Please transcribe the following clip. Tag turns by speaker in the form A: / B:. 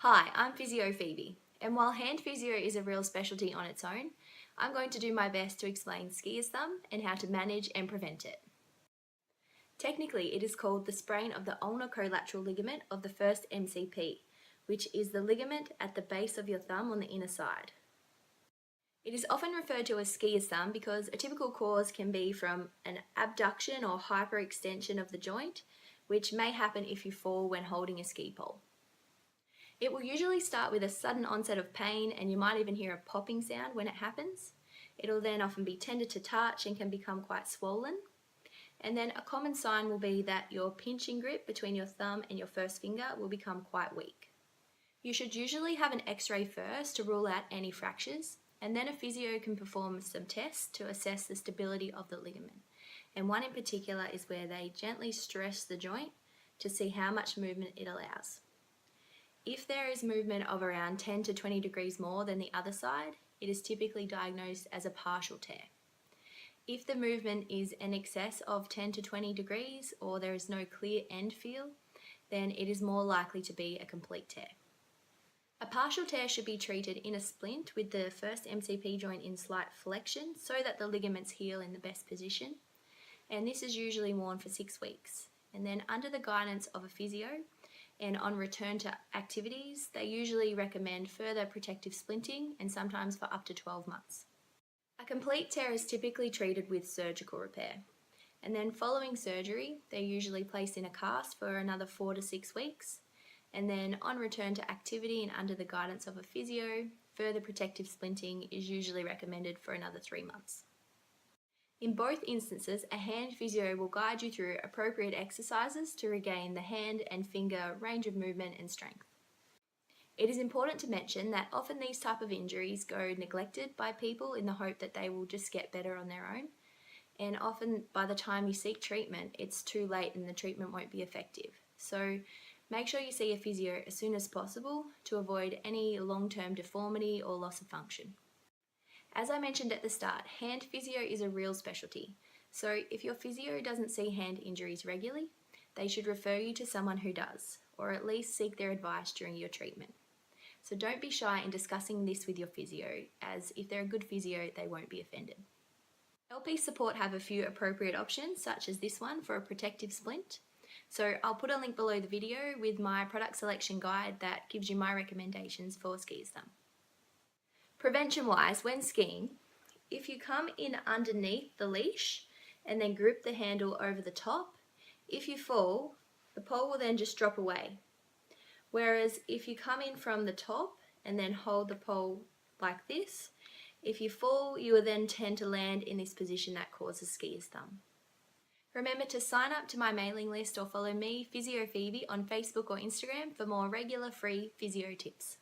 A: Hi, I'm Physio Phebe, and while hand physio is a real specialty on its own, I'm going to do my best to explain skier's thumb and how to manage and prevent it. Technically, it is called the sprain of the ulnar collateral ligament of the first MCP, which is the ligament at the base of your thumb on the inner side. It is often referred to as skier's thumb because a typical cause can be from an abduction or hyperextension of the joint, which may happen if you fall when holding a ski pole. It will usually start with a sudden onset of pain, and you might even hear a popping sound when it happens. It'll then often be tender to touch and can become quite swollen. And then a common sign will be that your pinching grip between your thumb and your first finger will become quite weak. You should usually have an x-ray first to rule out any fractures, and then a physio can perform some tests to assess the stability of the ligament. And one in particular is where they gently stress the joint to see how much movement it allows. If there is movement of around 10 to 20 degrees more than the other side, it is typically diagnosed as a partial tear. If the movement is in excess of 10 to 20 degrees or there is no clear end feel, then it is more likely to be a complete tear. A partial tear should be treated in a splint with the first MCP joint in slight flexion so that the ligaments heal in the best position, and this is usually worn for 6 weeks. And then under the guidance of a physio, and on return to activities, they usually recommend further protective splinting and sometimes for up to 12 months. A complete tear is typically treated with surgical repair, and then following surgery, they're usually placed in a cast for another 4 to 6 weeks, and then on return to activity and under the guidance of a physio, further protective splinting is usually recommended for another 3 months. In both instances, a hand physio will guide you through appropriate exercises to regain the hand and finger range of movement and strength. It is important to mention that often these type of injuries go neglected by people in the hope that they will just get better on their own, and often by the time you seek treatment, it's too late and the treatment won't be effective. So make sure you see a physio as soon as possible to avoid any long-term deformity or loss of function. As I mentioned at the start, hand physio is a real specialty, so if your physio doesn't see hand injuries regularly, they should refer you to someone who does, or at least seek their advice during your treatment. So don't be shy in discussing this with your physio, as if they're a good physio, they won't be offended. LP Support have a few appropriate options, such as this one for a protective splint. So I'll put a link below the video with my product selection guide that gives you my recommendations for skier's thumb. Prevention-wise, when skiing, if you come in underneath the leash and then grip the handle over the top, if you fall, the pole will then just drop away. Whereas if you come in from the top and then hold the pole like this, if you fall, you will then tend to land in this position that causes skier's thumb. Remember to sign up to my mailing list or follow me, Physio Phebe, on Facebook or Instagram for more regular free physio tips.